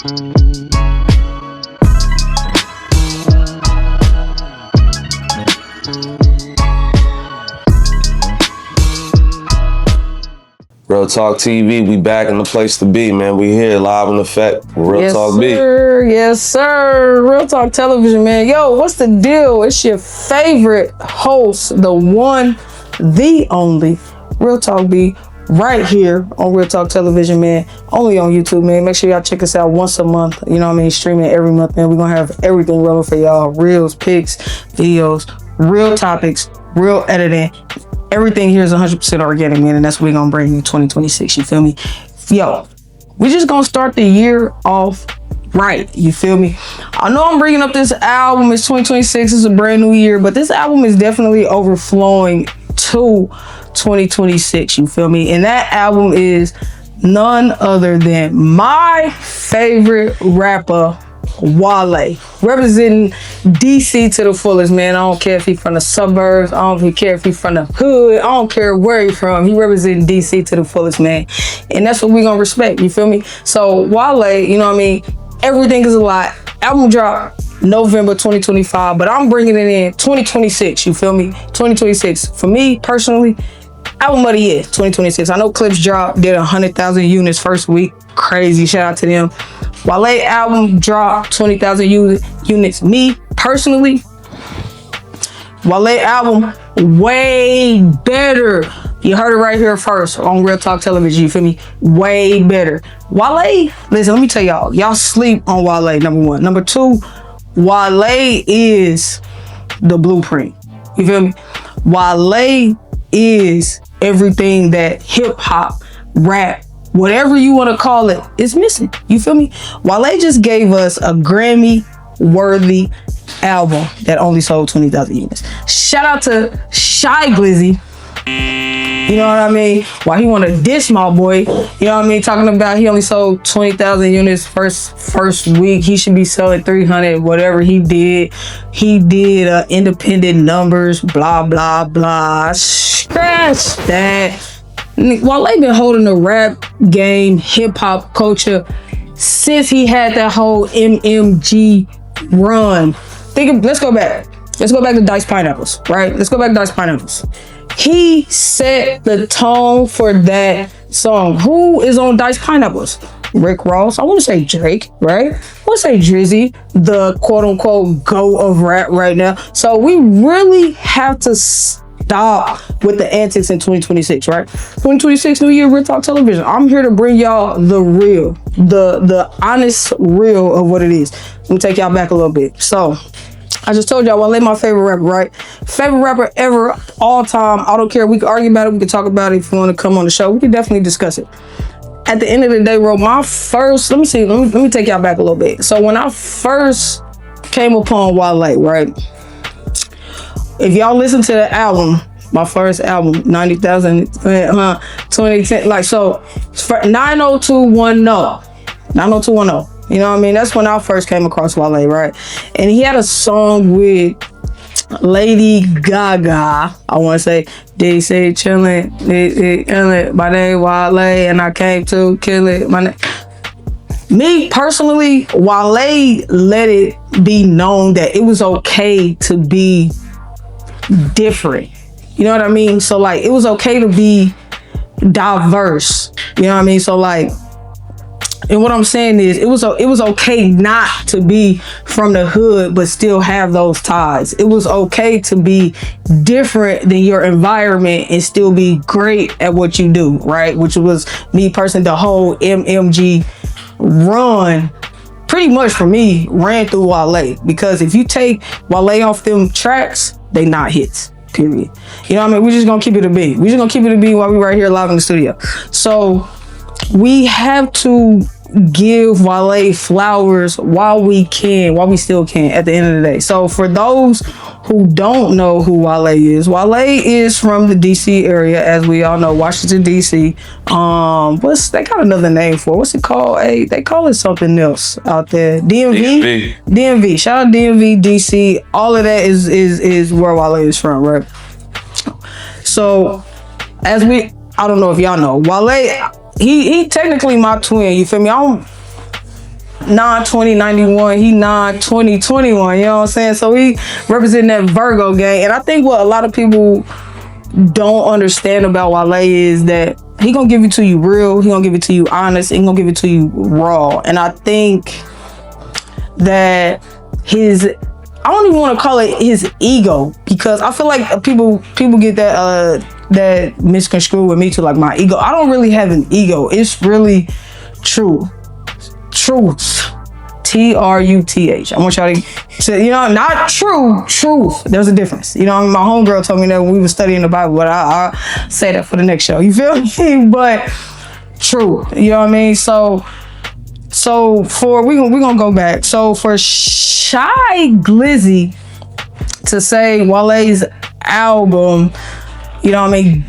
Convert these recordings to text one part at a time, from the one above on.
Real Talk TV, we back in the place to be, man. We here, live in effect. Real Yes, Talk sir. Yes, sir. Real Talk Television, man. Yo, what's the deal? It's your favorite host, the one, the only, Real Talk B, right here on Real Talk Television, man. Only on YouTube, man. Make sure y'all check us out once a month. You know what I mean? Streaming every month, man. We're going to have everything rolling for y'all. Reels, pics, videos, real topics, real editing. Everything here is 100% organic, man, and that's what we're gonna bring you 2026, you feel me? Yo, we just gonna start the year off right, you feel me? I know I'm bringing up this album, it's 2026, it's a brand new year, but this album is definitely overflowing to 2026, you feel me? And that album is none other than my favorite rapper, Wale, representing DC to the fullest, man. I don't care if he's from the suburbs, I don't care if he's from the hood, I don't care where he's from. He representing DC to the fullest, man. And that's what we gonna respect, you feel me? So Wale, you know what I mean? Everything is a lot. Album drop November 2025, but I'm bringing it in 2026, you feel me? 2026. For me, personally, album of the year, 2026. I know Clips dropped, did 100,000 units first week. Crazy, shout out to them. Wale album dropped 20,000 units. Me, personally, Wale album, way better. You heard it right here first on Real Talk Television, you feel me? Way better. Wale, listen, let me tell y'all sleep on Wale, number one. Number two, Wale is the blueprint. You feel me? Wale is everything that hip hop, rap, whatever you want to call it, is missing. You feel me? Wale just gave us a Grammy-worthy album that only sold 20,000 units. Shout out to Shy Glizzy. You know what I mean? Why he want to diss my boy? You know what I mean? Talking about he only sold 20,000 units first week. He should be selling 300. Whatever he did independent numbers. Blah blah blah. Scratch that. Wale been holding the rap game, hip hop culture since he had that whole MMG run. Let's go back. Let's go back to Diced Pineapples, right? Let's go back to Diced Pineapples. He set the tone for that song. Who is on Diced Pineapples? Rick Ross. I want to say Drake, right? I want to say Drizzy, the quote unquote GOAT of rap right now. So we really have to stop with the antics in 2026, right? 2026, new year, Real Talk Television. I'm here to bring y'all the real, the honest real of what it is. Let me take y'all back a little bit. So I just told y'all Wale my favorite rapper, right? Favorite rapper ever, all time. I don't care. We can argue about it. We can talk about it. If you want to come on the show, we can definitely discuss it. At the end of the day, bro, my first, let me take y'all back a little bit. So when I first came upon Wale, right? If y'all listen to the album, my first album, 90,000, 2010, like, so, 90210, 90210. You know what I mean? That's when I first came across Wale, right? And he had a song with Lady Gaga. I want to say, they say chillin', my name Wale, and I came to kill it. Me personally, Wale let it be known that it was okay to be different. You know what I mean? So like, it was okay to be diverse. You know what I mean? So like, and what I'm saying is, it was okay not to be from the hood, but still have those ties. It was okay to be different than your environment and still be great at what you do, right? Which was me personally, the whole MMG run, pretty much for me, ran through Wale. Because if you take Wale off them tracks, they not hits, period. You know what I mean? We're just gonna keep it a beat. We're just gonna keep it a beat while we right here live in the studio. So we have to give Wale flowers while we still can, at the end of the day. So for those who don't know who Wale is from the DC area, as we all know, Washington DC. They got another name for it. What's it called? They call it something else out there. DMV. Shout out DMV, DC. All of that is where Wale is from, right? So I don't know if y'all know, Wale, he technically my twin, you feel me? non-2091, he non-2021, you know what I'm saying? So he representing that Virgo gang. And I think what a lot of people don't understand about Wale is that he gonna give it to you real, he gonna give it to you honest, he gonna give it to you raw. And I think that I don't even want to call it his ego, because I feel like people get that misconstrued with me too, like my ego. I don't really have an ego. It's really truth. Truth. I want y'all to say, you know, not truth. There's a difference. You know, my homegirl told me that when we were studying the Bible, but I'll say that for the next show. You feel me? But true. You know what I mean? So for we're gonna go back. So for Shy Glizzy to say Wale's album, you know what I mean,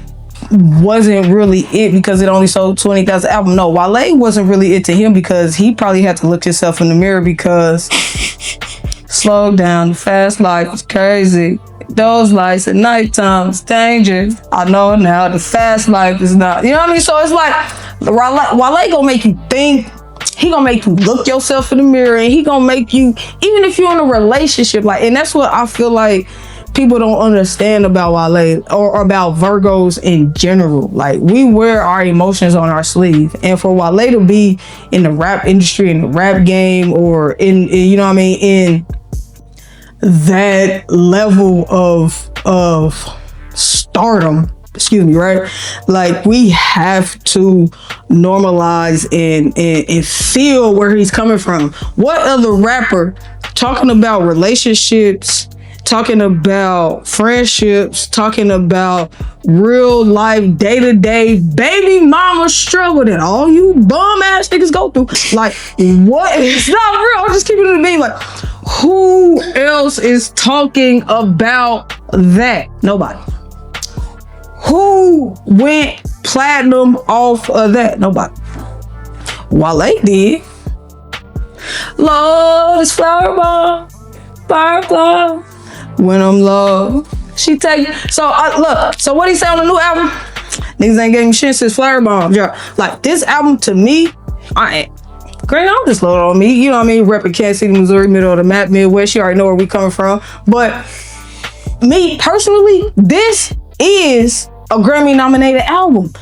wasn't really it because it only sold 20,000 albums. No, Wale wasn't really it to him because he probably had to look himself in the mirror because slow down, the fast life is crazy. Those lights at nighttime is dangerous. I know now the fast life is not. You know what I mean? So it's like Wale gonna make you think. He gonna make you look yourself in the mirror, and he gonna make you, even if you're in a relationship, like, and that's what I feel like people don't understand about Wale or about Virgos in general. Like, we wear our emotions on our sleeve, and for Wale to be in the rap industry, in the rap game, or in you know what I mean, in that level of stardom, excuse me, right? Like, we have to normalize and feel where he's coming from. What other rapper talking about relationships, talking about friendships, talking about real life, day-to-day baby mama struggle that all you bum ass niggas go through? Like, what? It's not real. I'm just keeping it to me. Like, who else is talking about that? Nobody. Who went platinum off of that? Nobody. Wale did. Love is flower bomb, firefly. When I'm low, she take. So look. So what he say on the new album? Niggas ain't getting shit since Flower Bomb. Like, this album to me, granted, I'm just loaded on me. You know what I mean? Repping Kansas City, Missouri, middle of the map, Midwest. You already know where we coming from. But me personally, this is a Grammy nominated album.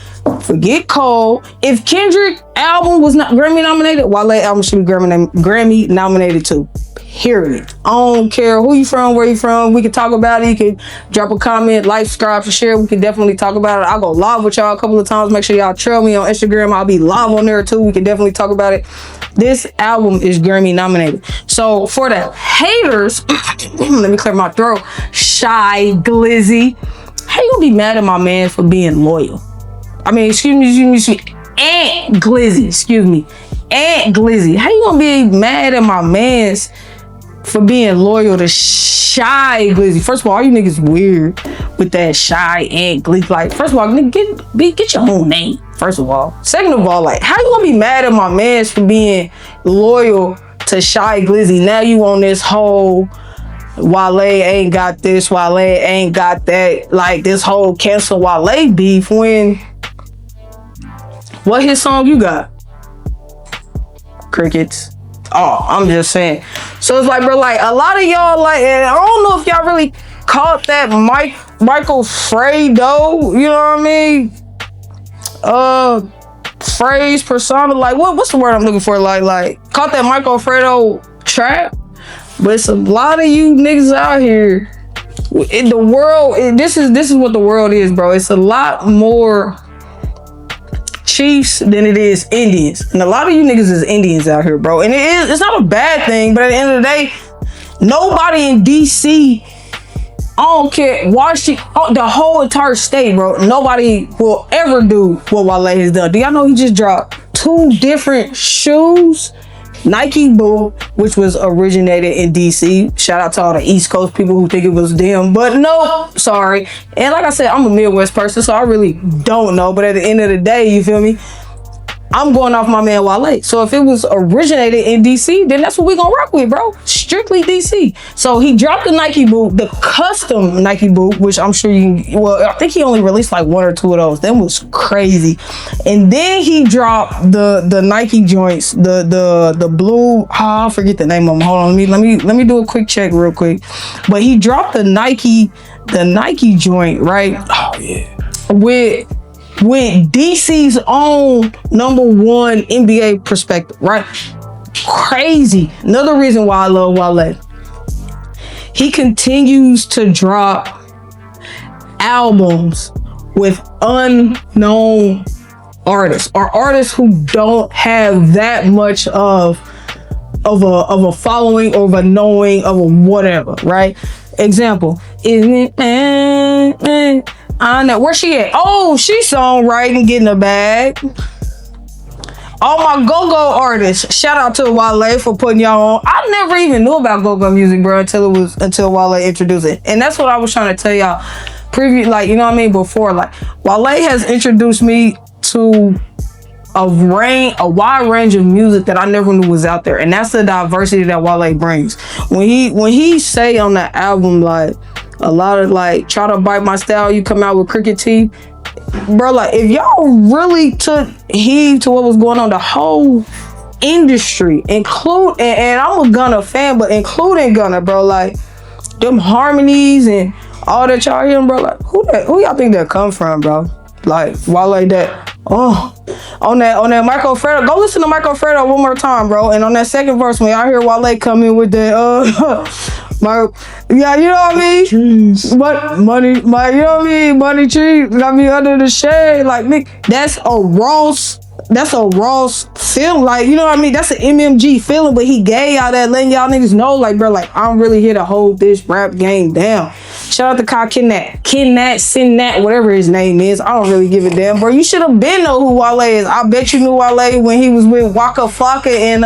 Forget Cole. If Kendrick album was not Grammy nominated, Wale album should be Grammy nominated too. Period. I don't care who you from, where you from. We can talk about it. You can drop a comment, like, subscribe, share. We can definitely talk about it. I'll go live with y'all a couple of times. Make sure y'all trail me on Instagram. I'll be live on there too. We can definitely talk about it. This album is Grammy nominated. So for the haters, let me clear my throat. Shy Glizzy, how you gonna be mad at my man for being loyal? I mean, excuse me. Aunt Glizzy, excuse me. Aunt Glizzy, how you gonna be mad at my man's for being loyal to Shy Glizzy? First of all you niggas weird with that Shy Aunt Glizzy. Like, first of all, nigga, get your own name, first of all. Second of all, like, how you gonna be mad at my man's for being loyal to Shy Glizzy? Now you on this whole Wale ain't got this, Wale ain't got that, like this whole cancel Wale beef, when what hit song you got? Crickets. Oh, I'm just saying. So it's like, bro, like, a lot of y'all, like, and I don't know if y'all really caught that Michael Fredo, you know what I mean? Phrase, persona, like, what's the word I'm looking for? Like, caught that Michael Fredo trap? But it's a lot of you niggas out here in the world. This is what the world is, bro. It's a lot more Chiefs than it is Indians, and a lot of you niggas is Indians out here, bro. And it's not a bad thing, but at the end of the day, nobody in DC, I don't care, Washington, the whole entire state, bro, nobody will ever do what Wale has done. Do y'all know he just dropped 2 different shoes? Nike Boo, which was originated in DC. Shout out to all the East Coast people who think it was them, but no, sorry. And like I said, I'm a Midwest person, so I really don't know. But at the end of the day, you feel me? I'm going off my man Wale. So if it was originated in DC, then that's what we gonna rock with, bro. Strictly DC. So he dropped the Nike boot, the custom Nike boot, which I'm sure you can, well, I think he only released like 1 or 2 of those. Them was crazy. And then he dropped the Nike joints, the blue, I forget the name of them. Hold on, let me do a quick check real quick. But he dropped the Nike joint, right? Oh yeah. With DC's own #1 NBA perspective, right? Crazy. Another reason why I love Wale. He continues to drop albums with unknown artists or artists who don't have that much of a following or of a knowing of a whatever, right? Example, isn't it? I know where she at. Oh, she's songwriting, getting a bag. All my go-go artists, shout out to Wale for putting y'all on. I never even knew about go-go music, bro, until Wale introduced it. And that's what I was trying to tell y'all like, you know what I mean, before. Like, Wale has introduced me to a wide range of music that I never knew was out there. And that's the diversity that Wale brings. When he say on that album, like, a lot of like, try to bite my style, you come out with crooked teeth. Bro, like, if y'all really took heed to what was going on, the whole industry, and I'm a Gunna fan, but including Gunna, bro, like, them harmonies and all that y'all hearing, bro, like, who y'all think that come from, bro? Like, Wale, that, on that Michael Fredo, go listen to Michael Fredo one more time, bro. And on that second verse, when y'all hear Wale come in with that, yeah, you know what I mean? Trees. But money, you know what I mean? Money trees, got me under the shade. Like, Nick, that's a Ross feeling. Like, you know what I mean? That's an MMG feeling, but he gay y'all that, letting y'all niggas know, like, bro, like, I'm really here to hold this rap game down. Shout out to Kyle Sinat, whatever his name is. I don't really give a damn, bro. You should have been know who Wale is. I bet you knew Wale when he was with Waka Flocka and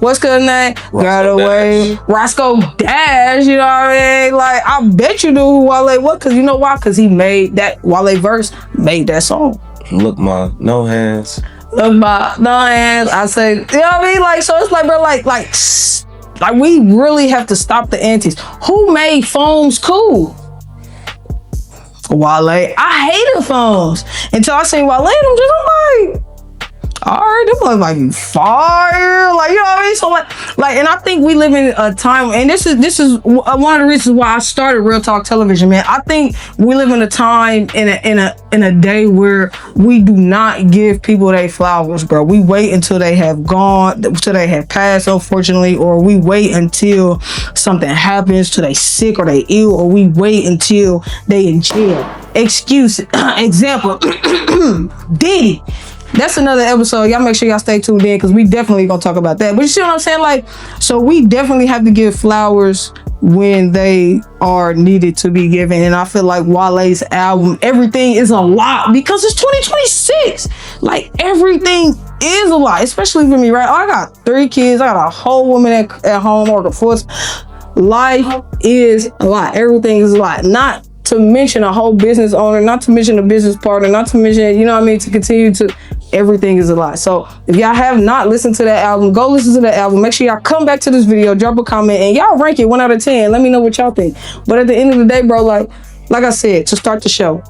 what's his name? Got away. Roscoe Dash, you know what I mean? Like, I bet you knew who Wale was, because you know why? Because he made that Wale verse, made that song. Look, ma, no hands. Look, ma, no hands. I say, you know what I mean? Like, so it's like, bro, like we really have to stop the antics. Who made phones cool? Wale. I hated phones until I seen Wale. I'm like, all right, them was like fire, like, you know what I mean? So like, and I think we live in a time, and this is one of the reasons why I started Real Talk Television, man. I think we live in a time in a day where we do not give people their flowers, bro. We wait until they have gone, until they have passed, unfortunately, or we wait until something happens, till they sick or they ill, or we wait until they in jail. Example, Diddy. That's another episode. Y'all make sure y'all stay tuned in, because we definitely gonna talk about that. But you see what I'm saying? Like, so we definitely have to give flowers when they are needed to be given. And I feel like Wale's album, everything is a lot, because it's 2026. Like, everything is a lot, especially for me, right? I got 3 kids. I got a whole woman at home or the force. Life is a lot. Everything is a lot. Not to mention a whole business owner, not to mention a business partner, not to mention, you know what I mean, to continue to, everything is a lot. So if y'all have not listened to that album, go listen to that album. Make sure y'all come back to this video, drop a comment, and y'all rank it 1 out of 10. Let me know what y'all think. But at the end of the day, bro, like I said, to start the show,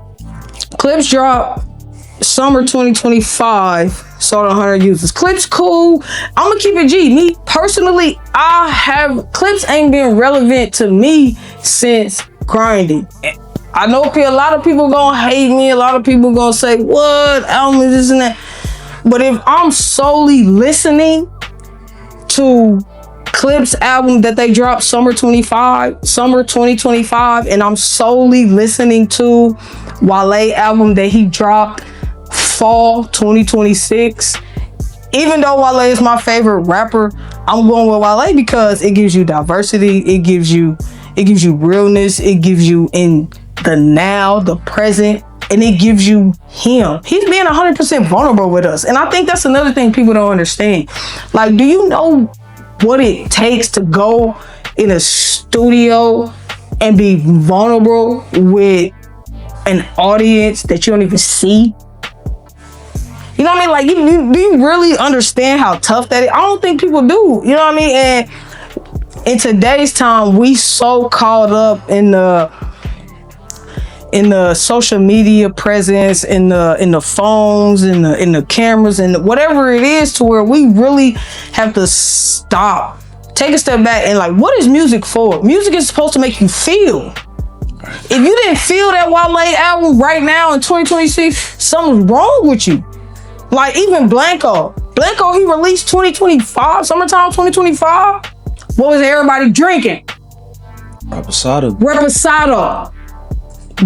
Clips drop summer 2025, sold 100 users. Clips cool. I'm gonna keep it G. Me personally, Clips ain't been relevant to me since Grinding. I know a lot of people gonna hate me. A lot of people gonna say, what album is this and that? But if I'm solely listening to Clips album that they dropped summer 2025, and I'm solely listening to Wale album that he dropped fall 2026, even though Wale is my favorite rapper, I'm going with Wale because it gives you diversity, it gives you realness, it gives you in the now, the present, and it gives you him. He's being 100% vulnerable with us. And I think that's another thing people don't understand. Like, do you know what it takes to go in a studio and be vulnerable with an audience that you don't even see? You know what I mean? Like, do you really understand how tough that is? I don't think people do. You know what I mean? And in today's time, we so caught up in the social media presence, in the phones, in the cameras, and whatever it is, to where we really have to stop, take a step back, and like, what is music for? Music is supposed to make you feel. If you didn't feel that Wale album right now in 2026, something's wrong with you. Like, even Blanco, he released 2025, summertime 2025. What was everybody drinking? Reposado.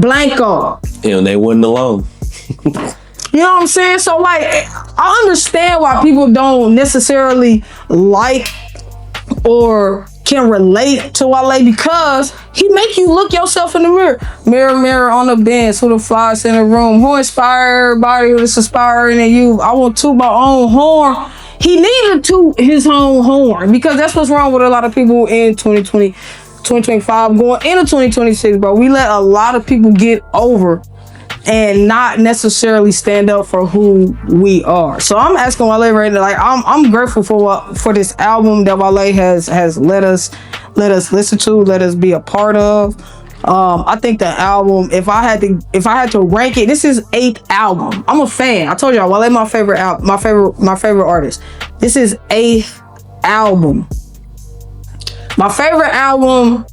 Blanco. And they wasn't alone. You know what I'm saying? So, like, I understand why people don't necessarily like or can relate to Wale, because he make you look yourself in the mirror. Mirror, mirror on the bench, who the flies in the room? Who inspire everybody who's inspiring in you? I want to toot my own horn. He needed to toot his own horn, because that's what's wrong with a lot of people in 2020, 2025, going into 2026, bro. We let a lot of people get over and not necessarily stand up for who we are. So I'm asking Wale right now, like, I'm grateful for this album that Wale has let us listen to, let us be a part of. I think the album, if I had to rank it, this is 8th album. I'm a fan. I told y'all Wale my favorite artist. This is 8th album. My favorite album,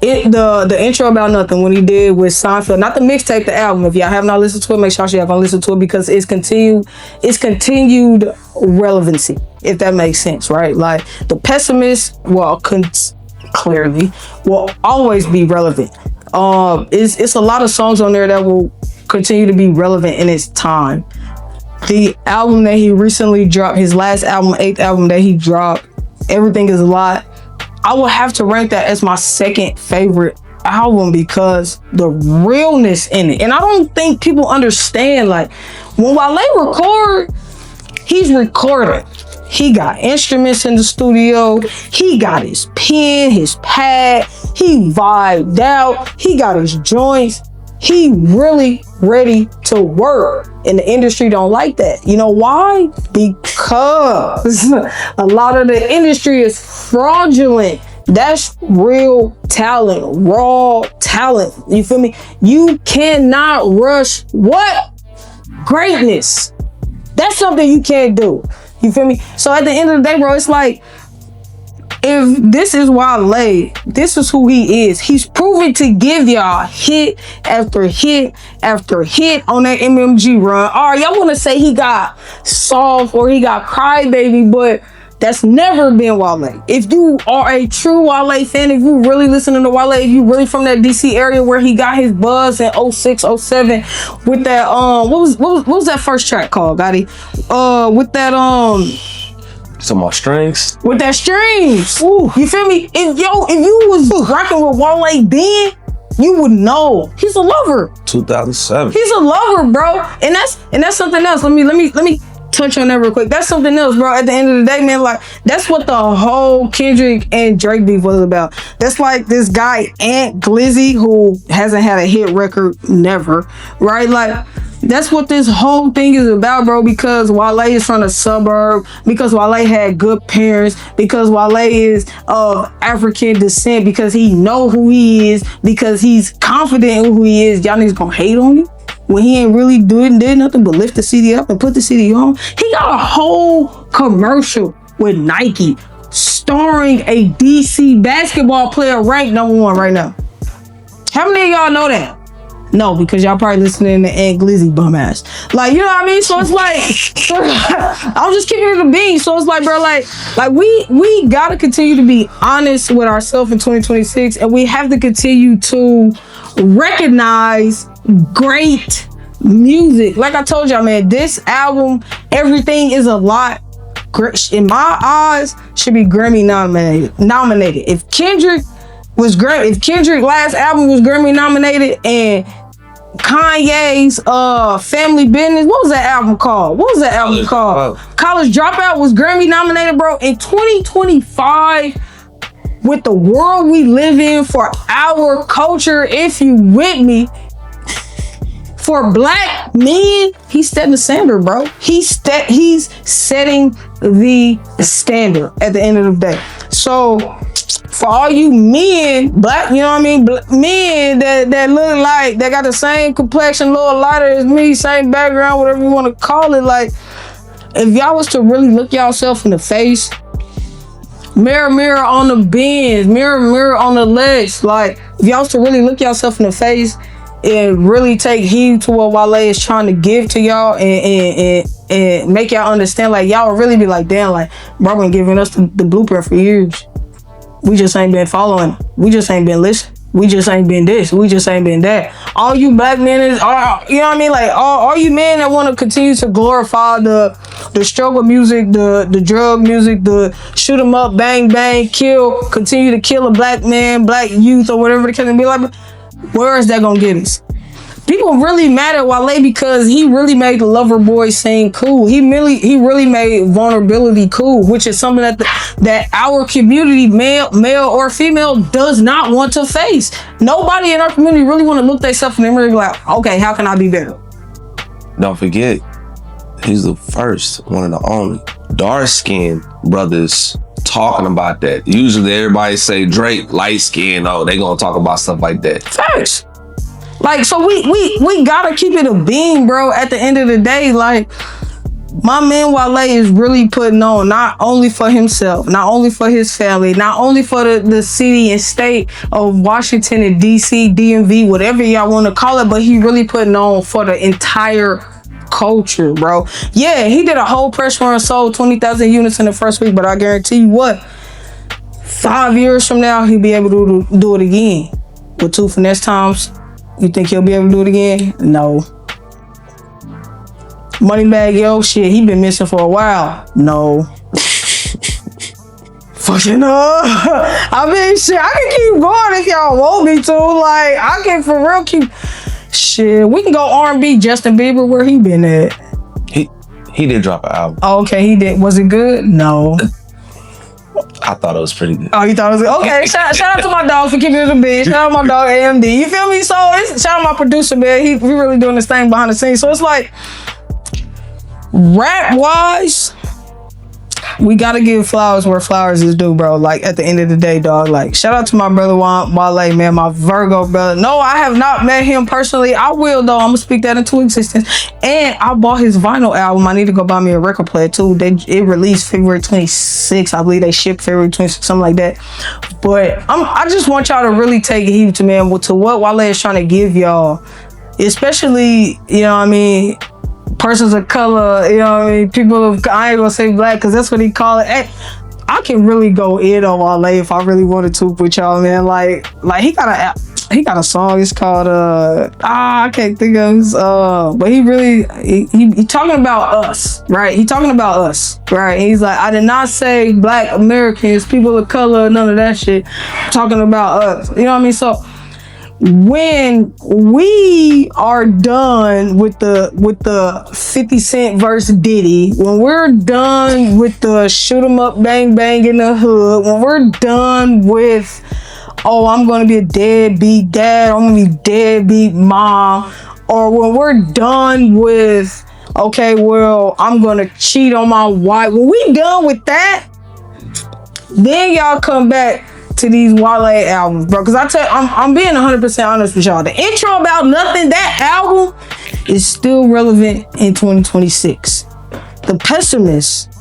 the intro about nothing, when he did with Seinfeld, not the mixtape, the album. If y'all have not listened to it, make sure y'all gonna listen to it, because it's continued relevancy, if that makes sense, right? Like, the pessimist, well, clearly will always be relevant. It's a lot of songs on there that will continue to be relevant in its time. The album that he recently dropped, his last album, 8th album that he dropped, Everything Is a Lot, I will have to rank that as my second favorite album, because the realness in it. And I don't think people understand, like, when Wale record, he's recording. He got instruments in the studio. He got his pen, his pad. He vibed out. He got his joints. He really ready to work. And the industry don't like that. You know why? Because a lot of the industry is fraudulent. That's real talent, raw talent. You feel me? You cannot rush what? Greatness. That's something you can't do. You feel me? So at the end of the day, bro, it's like, if this is Wale, this is who he is. He's proven to give y'all hit after hit after hit on that MMG run. All right, y'all want to say he got soft or he got crybaby, but that's never been Wale. If you are a true Wale fan, if you really listening to Wale, if you really from that DC area where he got his buzz in 06, 07 with that what was that first track called, Gotti? With that Some more strings. With that strings. Ooh. You feel me? If you was rocking with Wale then, you would know he's a lover. 2007. He's a lover, bro. And that's something else. Let me touch on that real quick. That's something else, bro. At the end of the day, man, like, that's what the whole Kendrick and Drake beef was about. That's like this guy Ant Glizzy, who hasn't had a hit record never, right? Like, that's what this whole thing is about, bro, because Wale is from the suburb, because Wale had good parents, because Wale is of African descent, because he know who he is, because he's confident in who he is. Y'all niggas gonna hate on you when he ain't really did nothing but lift the CD up and put the CD on. He got a whole commercial with Nike starring a DC basketball player ranked #1 right now. How many of y'all know that? No, because y'all probably listening to Ant Glizzy bum ass. Like, you know what I mean? So it's like, I'm just keeping it a bean. So it's like, bro, like we gotta continue to be honest with ourselves in 2026, and we have to continue to recognize great music. Like I told y'all, man, this album, Everything Is a Lot, in my eyes, should be Grammy nominated. If Kendrick's last album was Grammy nominated, and Kanye's Family Business, what was that album called? College Dropout was Grammy nominated, bro. In 2025, with the world we live in, for our culture, if you with me, for black men, he's setting the standard, bro. He's setting the standard at the end of the day. So for all you men, black, you know what I mean, men that look like they got the same complexion, a little lighter as me, same background, whatever you want to call it, like, if y'all was to really look yourself in the face, mirror, mirror on the bends, mirror, mirror on the legs, like, if y'all was to really look yourself in the face and really take heed to what Wale is trying to give to y'all and make y'all understand, like, y'all would really be like, damn, like, bro been giving us the blueprint for years. We just ain't been following. We just ain't been listening. We just ain't been this. We just ain't been that. All you black men is, you know what I mean? Like, all you men that want to continue to glorify the struggle music, the drug music, the shoot 'em up, bang, bang, kill, continue to kill a black man, black youth, or whatever the case may be, like, where is that gonna get us? People really mad at Wale because he really made the Lover Boy scene cool. He really made vulnerability cool, which is something that our community, male or female, does not want to face. Nobody in our community really want to look themselves in the mirror and be like, okay, how can I be better? Don't forget, he's the first, one of the only dark-skinned brothers talking about that. Usually everybody say Drake, light-skinned, oh, they gonna talk about stuff like that. Facts. Like, so we gotta keep it a beam, bro. At the end of the day, like, my man Wale is really putting on, not only for himself, not only for his family, not only for the city and state of Washington and DC, DMV, whatever y'all want to call it, but he really putting on for the entire culture, bro. Yeah, he did a whole press run, sold 20,000 units in the first week, but I guarantee you what, 5 years from now, he'll be able to do it again. With 2 finesse times, you think he'll be able to do it again? No. Moneybag Yo, shit, he been missing for a while. No. Fucking I mean, shit, I can keep going if y'all want me to. Like, I can for real keep. Shit, we can go R&B. Justin Bieber, where he been at? He did drop an album. Oh, okay, he did. Was it good? No. I thought it was pretty good. Oh, you thought it was good? Okay, shout out to my dog for keeping it a bit. Shout out my dog AMD. You feel me? So shout out my producer, man. He really doing this thing behind the scenes. So it's like, rap wise, we gotta give flowers where flowers is due, bro. Like, at the end of the day, dog. Like, shout out to my brother Wale, man, my Virgo brother. No, I have not met him personally. I will, though. I'm gonna speak that into existence. And I bought his vinyl album. I need to go buy me a record player too. It released February 26th. I believe they shipped February 26th, something like that. But I just want y'all to really take heed to, man, to what Wale is trying to give y'all, especially, you know what I mean, persons of color, you know what I mean, people of, I ain't gonna say black because that's what he call it. Hey, I can really go in on Wale if I really wanted to with y'all, man. Like he got a song. It's called I can't think of his, but he really he talking about us, right? He talking about us, right? He's like, I did not say black Americans, people of color, none of that shit. I'm talking about us. You know what I mean? So when we are done with the 50 Cent verse Diddy, when we're done with the shoot 'em up, bang bang in the hood, when we're done with, oh, I'm gonna be a deadbeat dad, I'm gonna be deadbeat mom, or when we're done with, okay, well, I'm gonna cheat on my wife, when we done with that, then y'all come back to these Wale albums, bro. Because I'm being 100% honest with y'all. The intro about nothing, that album is still relevant in 2026. The Pessimist,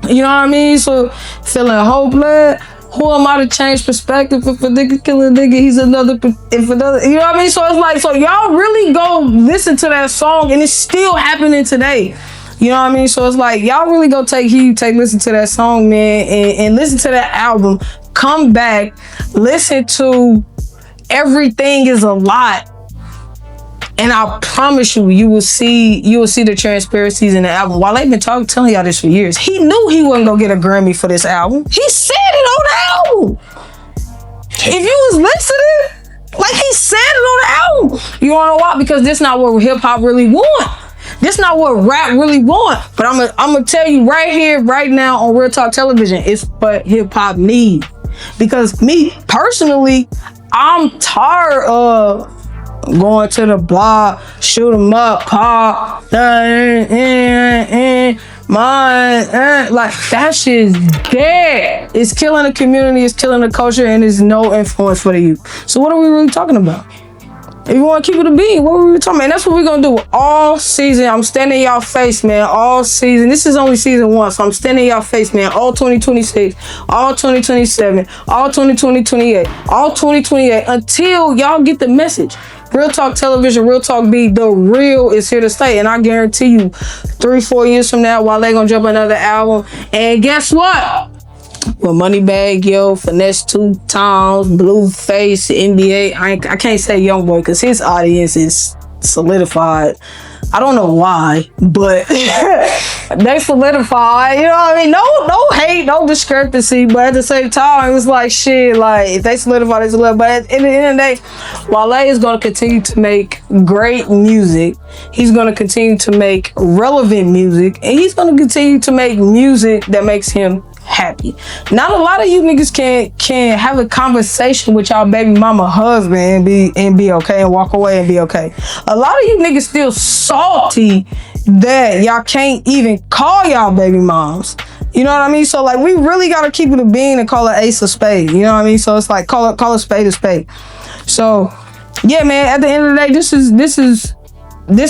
you know what I mean? So feeling hopeless. Who am I to change perspective? If a nigga kill a nigga, he's another. If another, you know what I mean? So it's like, so y'all really go listen to that song, and it's still happening today. You know what I mean? So it's like, y'all really go take heed, listen to that song, man, and listen to that album. Come back, listen to Everything Is a Lot, and I promise you will see the transparencies in the album. While they've been telling y'all this for years, he knew he wasn't gonna get a Grammy for this album. He said it on the album. If you was listening, like, he said it on the album. You wanna know why? Because this not what hip hop really want. This not what rap really want. But I'm gonna tell you right here, right now on Real Talk Television, it's what hip hop need. Because me personally, I'm tired of going to the block, shoot 'em up, pop, like that shit's dead. It's killing the community, it's killing the culture, and there's no influence for the youth. So what are we really talking about? If you want to keep it a beat, what were we talking about? And that's what we're going to do all season. I'm standing in y'all face, man, all season. This is only season 1, so I'm standing in y'all face, man, all 2026, all 2027, all 2028, all 2028, until y'all get the message. Real Talk Television, Real Talk Beat, the real is here to stay. And I guarantee you, 3-4 years from now, Wale gonna drop another album. And guess what? With Moneybag Yo, Finesse 2 Times, Blueface, NBA. I can't say Youngboy because his audience is solidified. I don't know why, but they solidified. You know what I mean? No hate, no discrepancy, but at the same time, it was like shit. Like if they solidify, they solidify. But at the end of the day, Wale is gonna continue to make great music. He's gonna continue to make relevant music, and he's gonna continue to make music that makes him happy. Not a lot of you niggas can have a conversation with y'all baby mama husband and be okay and walk away and be okay. A lot of you niggas still salty that y'all can't even call y'all baby moms. You know what I mean? So like we really gotta keep it a bean and call it ace of spade. You know what I mean? So it's like call a spade a spade. So yeah, man, at the end of the day, this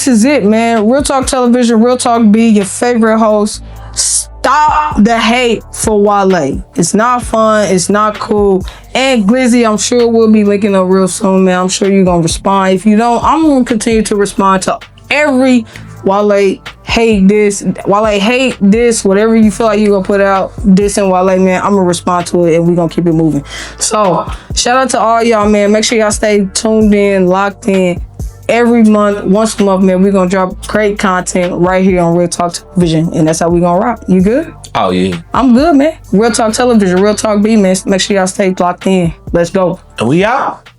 is it, man. Real Talk Television, Real Talk B, your favorite host. Stop the hate for Wale. It's not fun. It's not cool. And Glizzy, I'm sure we'll be linking up real soon, man. I'm sure you're going to respond. If you don't, I'm going to continue to respond to every Wale hate this. Wale hate this. Whatever you feel like you're going to put out, this and Wale, man, I'm going to respond to it and we're going to keep it moving. So, shout out to all y'all, man. Make sure y'all stay tuned in, locked in. Every month, once a month, man, we're gonna drop great content right here on Real Talk Television, and that's how we gonna rock. You good? Oh yeah, I'm good, man. Real Talk Television, Real Talk B, man. Make sure y'all stay locked in. Let's go. And we out.